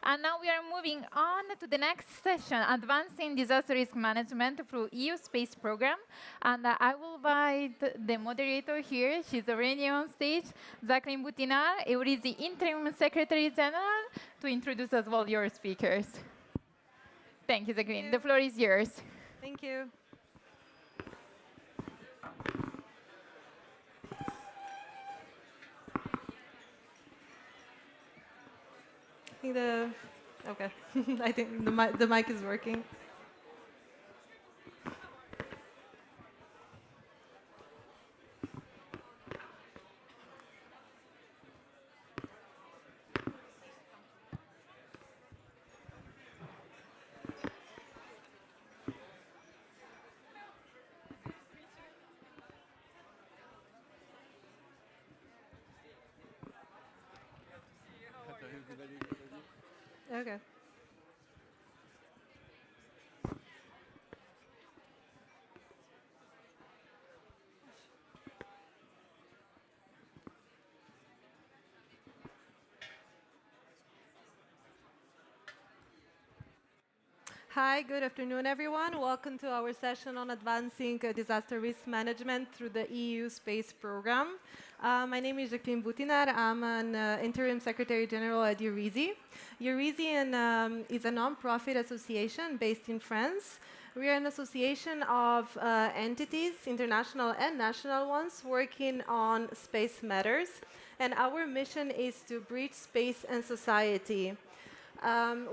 And now we are moving on to the next session, Advancing Disaster Risk Management through EU Space Program. And I will invite the moderator here. She's already on stage, Žaklin Butinar, Eurisy Interim Secretary General, to introduce as well your speakers. Thank you, Žaklin. The floor is yours. Thank you. Okay. I think the mic is working. Okay. Hi, good afternoon, everyone. Welcome to our session on advancing disaster risk management through the EU Space Program. My name is Žaklin Butinar. I'm an Interim Secretary General at Eurisy. Eurisy is a non-profit association based in France. We are an association of entities, international and national ones, working on space matters. And our mission is to bridge space and society.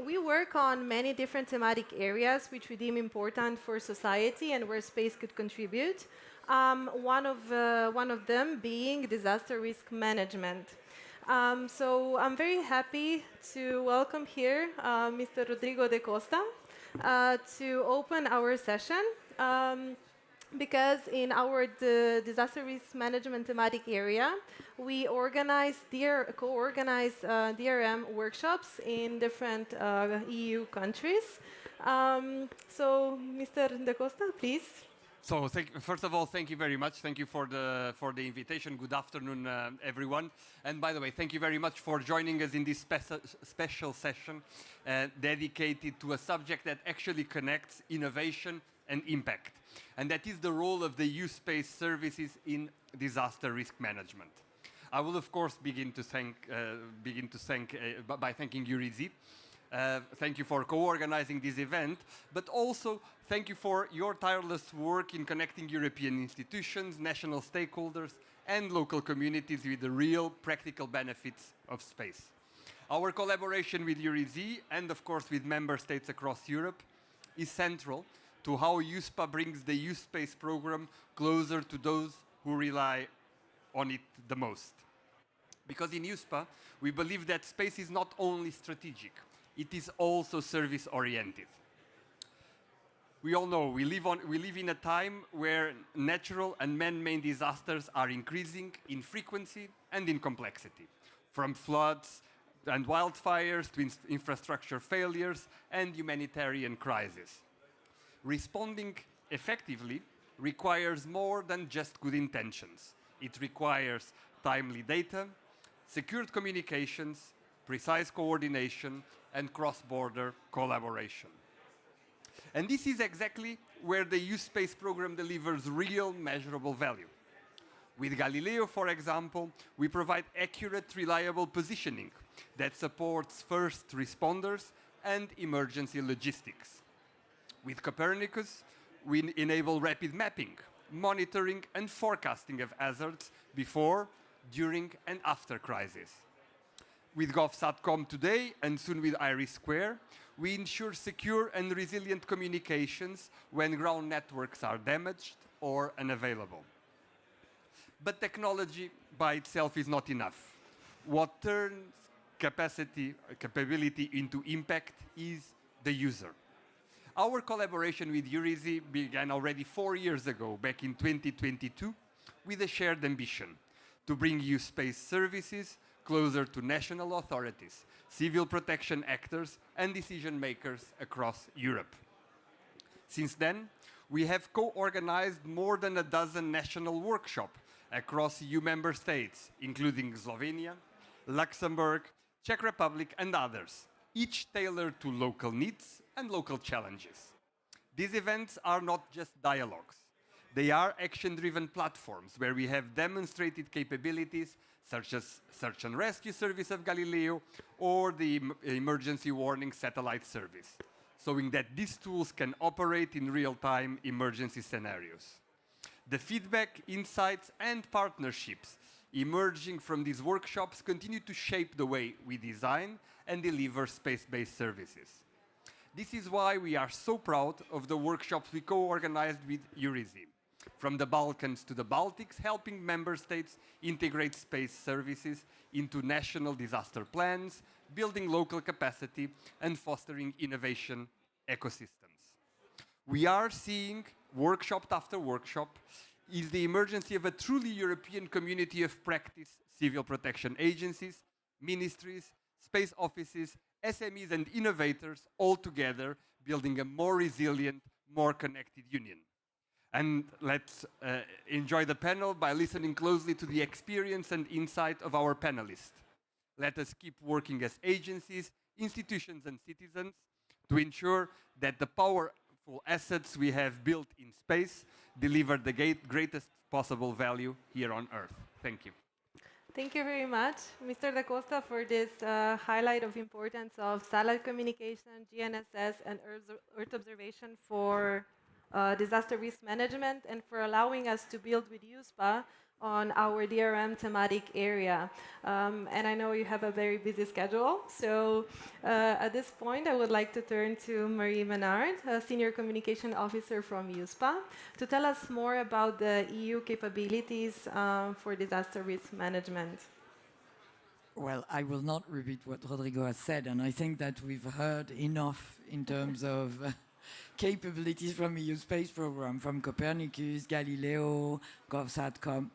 We work on many different thematic areas which we deem important for society and where space could contribute. One of them being disaster risk management. So I'm very happy to welcome here Mr. Rodrigo de Costa to open our session. Because in our disaster risk management thematic area, we co-organize DRM workshops in different EU countries. So, Mr. De Costa, please. So, first of all, thank you very much. Thank you for the invitation. Good afternoon, everyone. And by the way, thank you very much for joining us in this special session dedicated to a subject that actually connects innovation and impact. And that is the role of the EU Space Services in disaster risk management. I will, of course, begin by thanking Eurisy. Thank you for co-organizing this event, but also thank you for your tireless work in connecting European institutions, national stakeholders, and local communities with the real practical benefits of space. Our collaboration with Eurisy and, of course, with member states across Europe is central to how EUSPA brings the EU Space Program closer to those who rely on it the most. Because in EUSPA, we believe that space is not only strategic, it is also service-oriented. We all know we live in a time where natural and man-made disasters are increasing in frequency and in complexity, from floods and wildfires to infrastructure failures and humanitarian crises. Responding effectively requires more than just good intentions. It requires timely data, secured communications, precise coordination, and cross-border collaboration. And this is exactly where the EU Space Program delivers real measurable value. With Galileo, for example, we provide accurate, reliable positioning that supports first responders and emergency logistics. With Copernicus, we enable rapid mapping, monitoring, and forecasting of hazards before, during, and after crisis. With GovSatcom today, and soon with IRIS², we ensure secure and resilient communications when ground networks are damaged or unavailable. But technology by itself is not enough. What turns capability into impact is the user. Our collaboration with Eurisy began already 4 years ago, back in 2022, with a shared ambition to bring EU space services closer to national authorities, civil protection actors, and decision makers across Europe. Since then, we have co-organized more than a dozen national workshops across EU member states, including Slovenia, Luxembourg, Czech Republic, and others, each tailored to local needs and local challenges. These events are not just dialogues. They are action-driven platforms where we have demonstrated capabilities such as search and rescue service of Galileo or the emergency warning satellite service, showing that these tools can operate in real-time emergency scenarios. The feedback, insights, and partnerships emerging from these workshops continue to shape the way we design and deliver space-based services. This is why we are so proud of the workshops we co-organized with Eurisy, from the Balkans to the Baltics, helping member states integrate space services into national disaster plans, building local capacity, and fostering innovation ecosystems. We are seeing, workshop after workshop, is the emergence of a truly European community of practice, civil protection agencies, ministries, space offices, SMEs and innovators all together building a more resilient, more connected union. And let's enjoy the panel by listening closely to the experience and insight of our panelists. Let us keep working as agencies, institutions and citizens to ensure that the powerful assets we have built in space deliver the greatest possible value here on Earth. Thank you. Thank you very much, Mr. Da Costa, for this highlight of importance of satellite communication, GNSS, and Earth observation for disaster risk management, and for allowing us to build with EUSPA on our DRM thematic area. And I know you have a very busy schedule, so at this point I would like to turn to Marie Menard, a Senior Communication Officer from EUSPA, to tell us more about the EU capabilities for disaster risk management. Well, I will not repeat what Rodrigo has said, and I think that we've heard enough in terms of capabilities from EU space program, from Copernicus, Galileo, GovSatcom.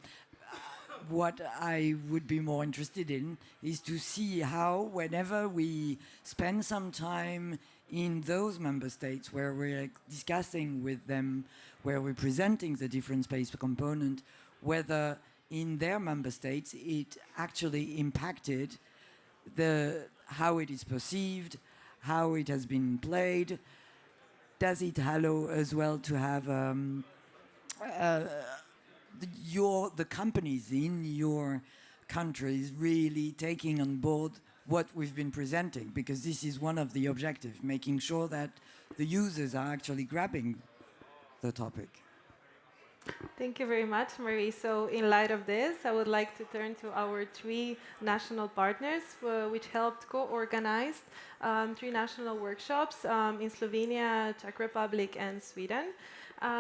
What I would be more interested in is to see how, whenever we spend some time in those member states where we're discussing with them, where we're presenting the different space component, whether in their member states it actually impacted how it is perceived, how it has been played. Does it allow as well to have the companies in your countries really taking on board what we've been presenting? Because this is one of the objectives, making sure that the users are actually grabbing the topic. Thank you very much, Marie. So in light of this, I would like to turn to our three national partners, which helped co-organize 3 national workshops in Slovenia, Czech Republic, and Sweden.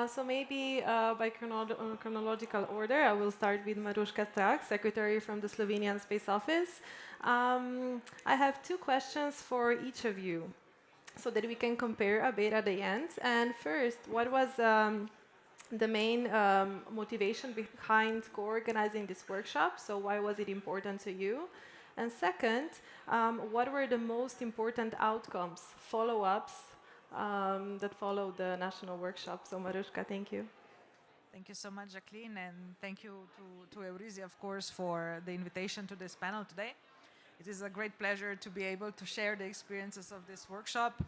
So maybe by chronological order, I will start with Maruška Strah, Secretary from the Slovenian Space Office. I have 2 questions for each of you, so that we can compare a bit at the end. And first, what was the main motivation behind co-organizing this workshop? So why was it important to you? And second, what were the most important outcomes, follow-ups, that followed the national workshop? So Maruška, thank you. Thank you so much, Žaklin, and thank you to Eurisy, of course, for the invitation to this panel today. It is a great pleasure to be able to share the experiences of this workshop,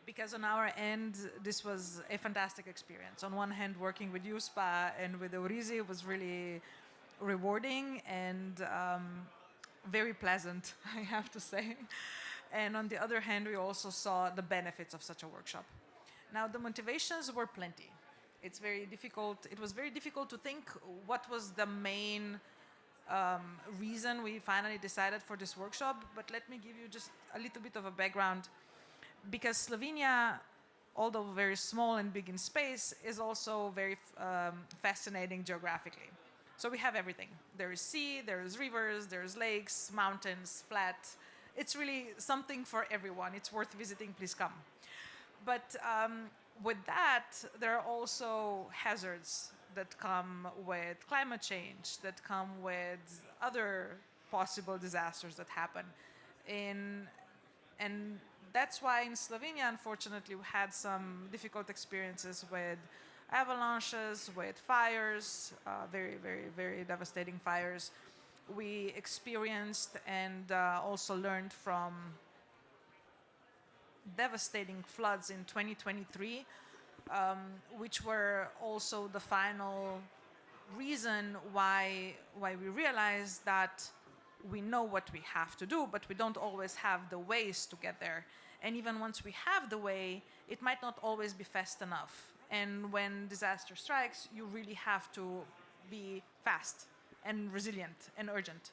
because on our end, this was a fantastic experience. On one hand, working with EUSPA and with Eurisy was really rewarding and very pleasant, I have to say. And on the other hand, we also saw the benefits of such a workshop. Now, the motivations were plenty. It was very difficult to think what was the main reason we finally decided for this workshop, but let me give you just a little bit of a background. Because Slovenia, although very small and big in space, is also very fascinating geographically. So we have everything. There is sea, there is rivers, there is lakes, mountains, flat. It's really something for everyone. It's worth visiting, please come. But with that, there are also hazards that come with climate change, that come with other possible disasters that happen. And that's why in Slovenia, unfortunately, we had some difficult experiences with avalanches, with fires, very, very, very devastating fires. We experienced and also learned from devastating floods in 2023, which were also the final reason why we realized that we know what we have to do, but we don't always have the ways to get there. And even once we have the way, it might not always be fast enough. And when disaster strikes, you really have to be fast and resilient and urgent.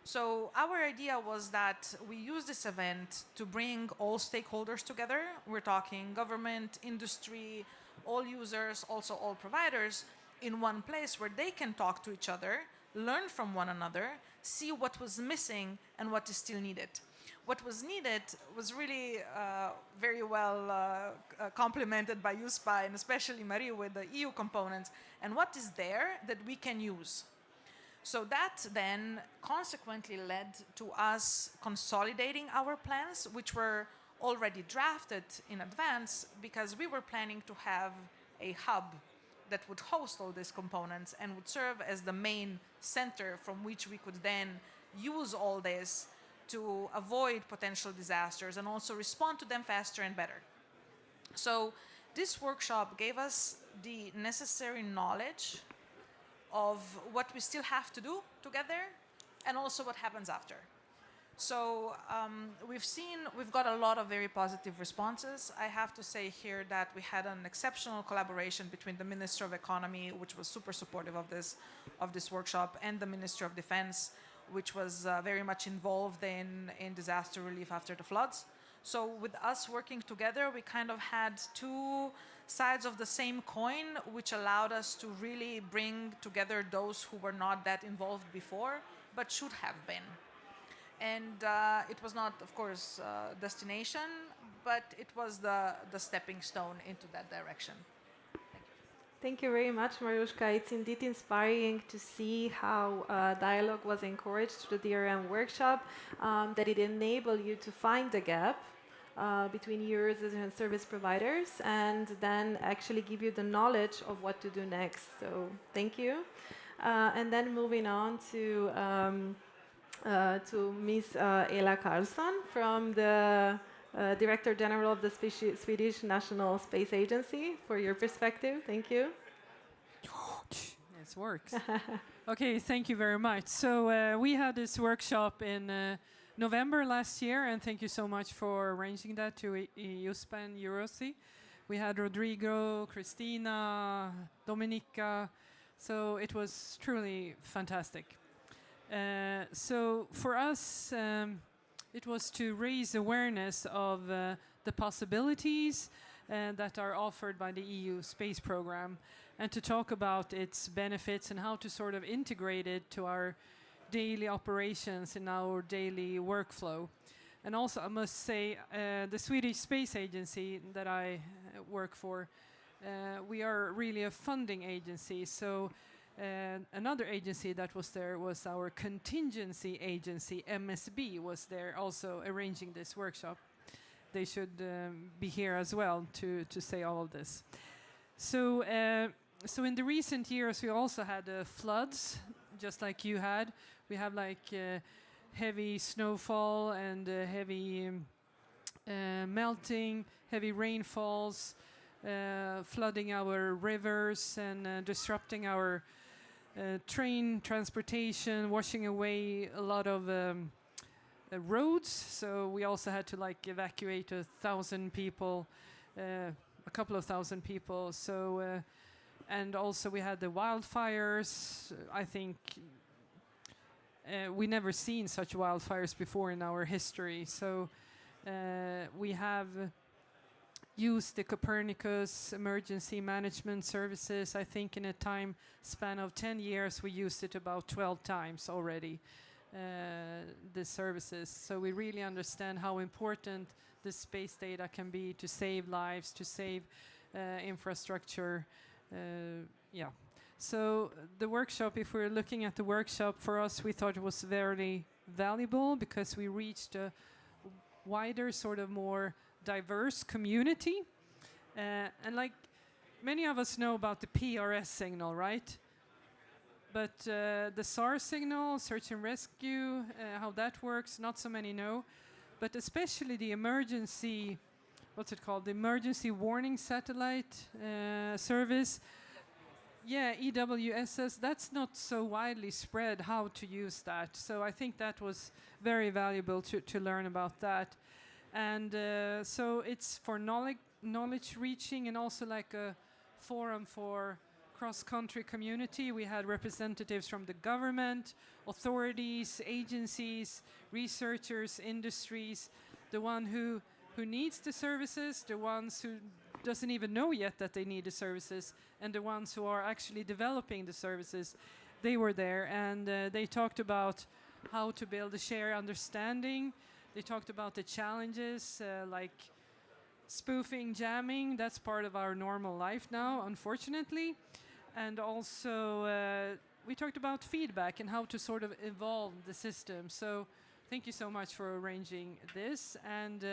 So our idea was that we use this event to bring all stakeholders together. We're talking government, industry, all users, also all providers, in one place where they can talk to each other, learn from one another, see what was missing and what is still needed. What was needed was really very well complemented by EUSPA and especially Marie with the EU components, and what is there that we can use. So that then consequently led to us consolidating our plans, which were already drafted in advance because we were planning to have a hub that would host all these components and would serve as the main center from which we could then use all this to avoid potential disasters and also respond to them faster and better. So this workshop gave us the necessary knowledge of what we still have to do together and also what happens after. So we've got a lot of very positive responses. I have to say here that we had an exceptional collaboration between the Minister of Economy, which was super supportive of this workshop, and the Minister of Defense, which was very much involved in disaster relief after the floods. So with us working together, we kind of had two sides of the same coin, which allowed us to really bring together those who were not that involved before, but should have been. And it was not, of course, destination, but it was the stepping stone into that direction. Thank you very much, Maruška. It's indeed inspiring to see how dialogue was encouraged through the DRM workshop, that it enabled you to find the gap between users and service providers, and then actually give you the knowledge of what to do next. So thank you. And then moving on to Ms. Ela Carlsson from the Director General of the Swedish National Space Agency for your perspective. Thank you. This works. Okay, thank you very much. So we had this workshop in November last year, and thank you so much for arranging that to EUSPA and Eurisy. We had Rodrigo, Christina, Dominika, so it was truly fantastic. So for us, it was to raise awareness of the possibilities that are offered by the EU space program, and to talk about its benefits and how to sort of integrate it to our daily operations in our daily workflow. And also, I must say, the Swedish Space Agency that I work for, we are really a funding agency. So another agency that was there was our contingency agency, MSB, was there also arranging this workshop. They should be here as well to say all of this. So in the recent years, we also had floods, just like you had. We have like heavy snowfall and heavy melting, heavy rainfalls, flooding our rivers and disrupting our train transportation, washing away a lot of roads. So we also had to like evacuate 1,000 people, a couple of thousand people. So and also we had the wildfires. I think we never seen such wildfires before in our history. So we have used the Copernicus emergency management services. I think in a time span of 10 years, we used it about 12 times already, the services. So we really understand how important the space data can be to save lives, to save infrastructure. Yeah. So the workshop, if we're looking at the workshop, for us, we thought it was very valuable because we reached a wider, sort of more diverse community. And like many of us know about the PRS signal, right? But the SAR signal, search and rescue, how that works, not so many know. But especially the emergency what's it called? The Emergency Warning Satellite Service. Yeah, EWSS, that's not so widely spread how to use that. So I think that was very valuable to learn about that. And so it's for knowledge reaching and also like a forum for cross-country community. We had representatives from the government, authorities, agencies, researchers, industries, the one who needs the services, the ones who doesn't even know yet that they need the services, and the ones who are actually developing the services. They were there, and they talked about how to build a shared understanding. They talked about the challenges like spoofing, jamming. That's part of our normal life now, unfortunately. And also we talked about feedback and how to sort of evolve the system. So thank you so much for arranging this. And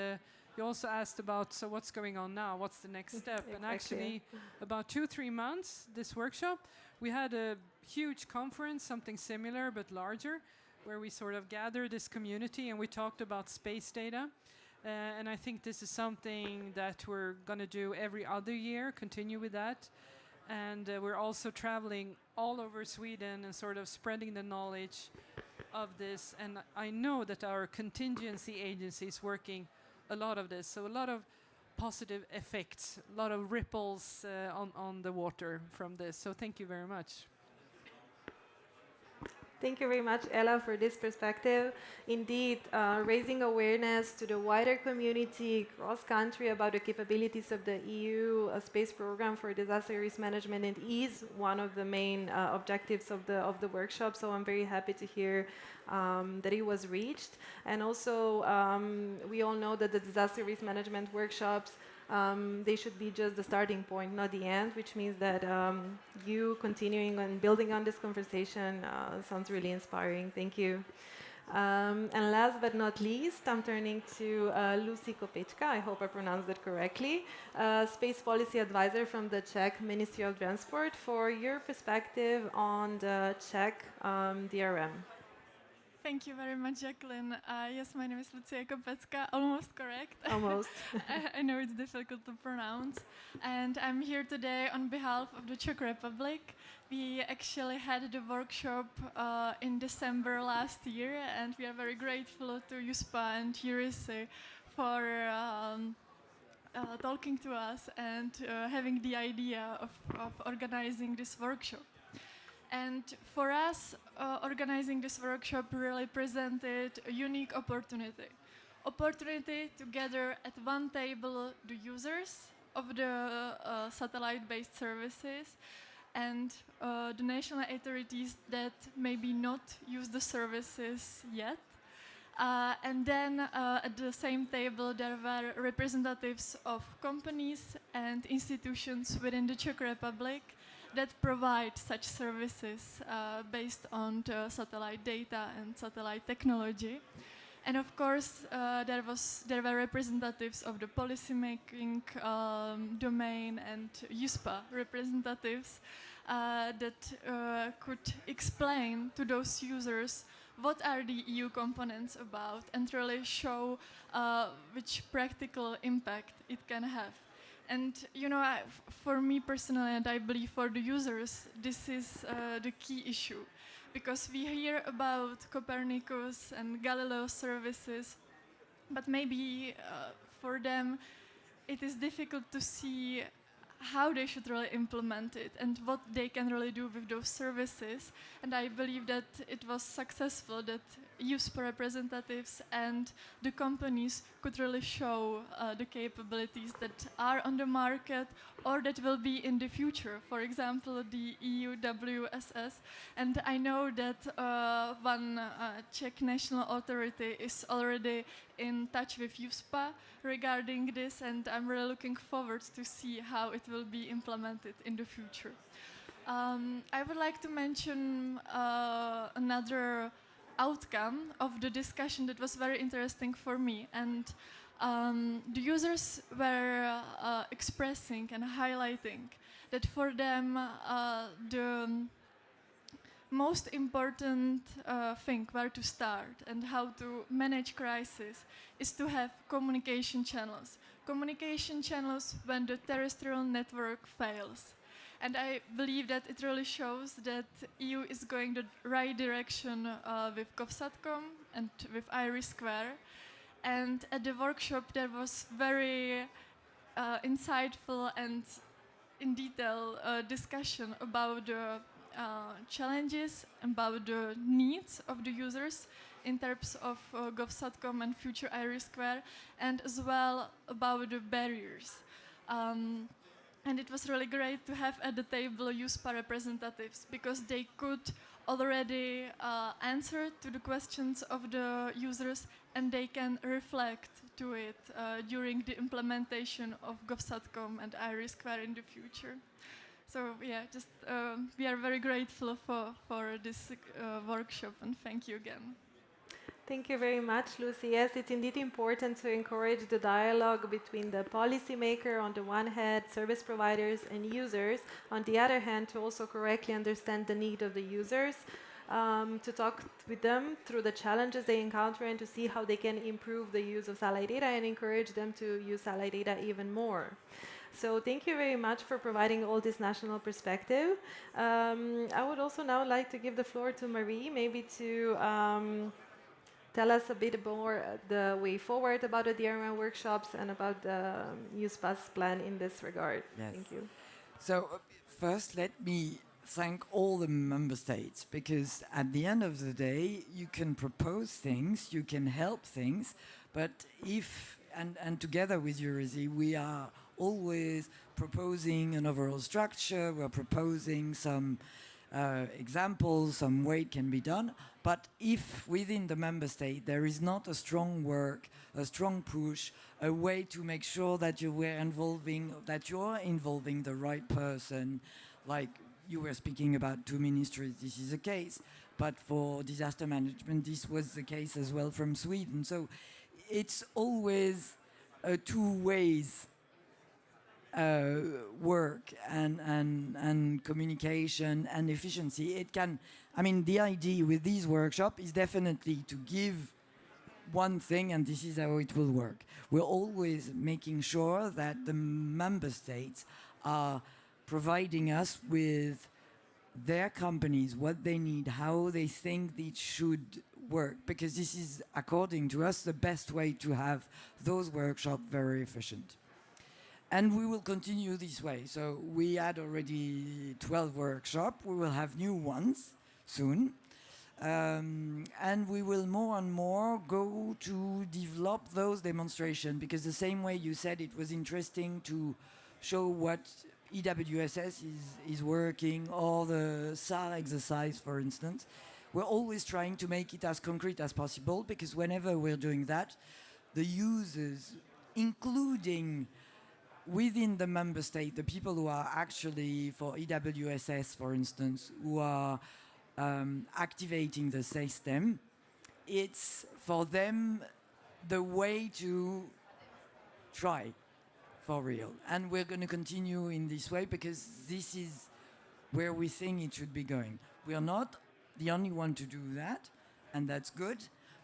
you also asked about, so what's going on now? What's the next step? Exactly. And actually, about 2-3 months, this workshop, we had a huge conference, something similar but larger, where we sort of gathered this community and we talked about space data. And I think this is something that we're going to do every other year, continue with that. And we're also traveling all over Sweden and sort of spreading the knowledge of this. And I know that our contingency agency is working a lot of this. So a lot of positive effects, a lot of ripples on the water from this. So thank you very much. Thank you very much, Ella, for this perspective. Indeed, raising awareness to the wider community cross-country about the capabilities of the EU space program for disaster risk management is one of the main objectives of the workshop. So I'm very happy to hear that it was reached. And also, we all know that the disaster risk management workshops they should be just the starting point, not the end, which means that you continuing and building on this conversation sounds really inspiring. Thank you. And last but not least, I'm turning to Lucie Kopecká, I hope I pronounced it correctly, Space Policy Advisor from the Czech Ministry of Transport, for your perspective on the Czech DRM. Thank you very much, Žaklin. Yes, my name is Lucie Kopecká, almost correct. Almost. I know it's difficult to pronounce. And I'm here today on behalf of the Czech Republic. We actually had the workshop in December last year, and we are very grateful to EUSPA and Eurisy for talking to us and having the idea of organizing this workshop. And for us, organizing this workshop really presented a unique opportunity to gather at one table the users of the satellite-based services and the national authorities that maybe not use the services yet. And then at the same table there were representatives of companies and institutions within the Czech Republic that provide such services based on the satellite data and satellite technology. And of course, there were representatives of the policymaking domain and EUSPA representatives that could explain to those users what are the EU components about and really show which practical impact it can have. And you know, for me personally, and I believe for the users, this is the key issue, because we hear about Copernicus and Galileo services, but maybe for them it is difficult to see how they should really implement it and what they can really do with those services. And I believe that it was successful, that EUSPA representatives and the companies could really show the capabilities that are on the market or that will be in the future. For example, the EUWSS. And I know that one Czech national authority is already in touch with EUSPA regarding this, and I'm really looking forward to see how it will be implemented in the future. I would like to mention another outcome of the discussion that was very interesting for me, and the users were expressing and highlighting that for them the most important thing where to start and how to manage crisis is to have communication channels communication channels when the terrestrial network fails. And I believe that it really shows that EU is going the right direction with GovSatcom and with Iris Square. And at the workshop, there was very insightful and in detail discussion about the challenges, about the needs of the users in terms of GovSatcom and future Iris Square, and as well about the barriers. And it was really great to have at the table EUSPA representatives because they could already answer to the questions of the users and they can reflect to it during the implementation of GovSatcom and Iris Square in the future. So yeah, just we are very grateful for this workshop and thank you again. Thank you very much, Lucie. Yes, it's indeed important to encourage the dialogue between the policymaker on the one hand, service providers and users, on the other hand, to also correctly understand the need of the users, to talk with them through the challenges they encounter and to see how they can improve the use of satellite data and encourage them to use satellite data even more. So thank you very much for providing all this national perspective. I would also now like to give the floor to Marie, maybe to tell us a bit more the way forward about the DRM workshops and about the EUSPA's plan in this regard. Yes. Thank you. So first, let me thank all the member states, because at the end of the day, you can propose things, you can help things, but if, and together with Eurisy, we are always proposing an overall structure, we're proposing some examples, some way it can be done. But if within the member state there is not a strong work, a strong push, a way to make sure that you are involving the right person, like you were speaking about 2 ministries, this is the case. But for disaster management, this was the case as well from Sweden. So it's always two ways work and communication and efficiency. It can, I mean, the idea with this workshop is definitely to give one thing, and this is how it will work. We're always making sure that the member states are providing us with their companies, what they need, how they think it should work, because this is, according to us, the best way to have those workshops very efficient. And we will continue this way. So we had already 12 workshops. We will have new ones soon. And we will more and more go to develop those demonstrations, because the same way you said it was interesting to show what EWSS is working, or the SAR exercise, for instance. We're always trying to make it as concrete as possible, because whenever we're doing that, the users, including within the member state, the people who are actually, for EWSS, for instance, who are activating the system, it's for them the way to try for real. And we're going to continue in this way, because this is where we think it should be going. We are not the only one to do that, and that's good.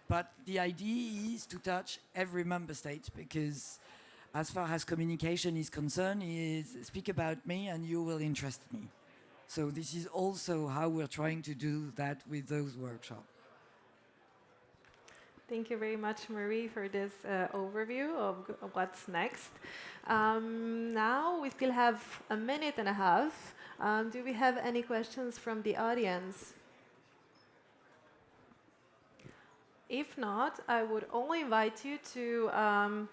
But the idea is to touch every member state, because as far as communication is concerned, is speak about me and you will interest me. So this is also how we're trying to do that with those workshops. Thank you very much, Marie, for this overview of what's next. Now we still have a minute and a half. Do we have any questions from the audience? If not, I would only invite you to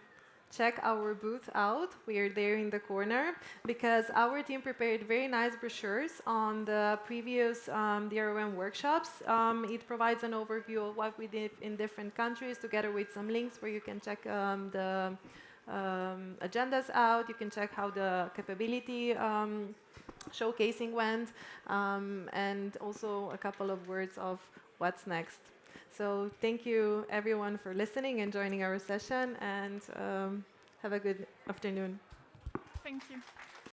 check our booth out. We are there in the corner, because our team prepared very nice brochures on the previous DRM workshops. It provides an overview of what we did in different countries, together with some links where you can check the agendas out. You can check how the capability showcasing went, and also a couple of words of what's next. So thank you, everyone, for listening and joining our session, and have a good afternoon. Thank you.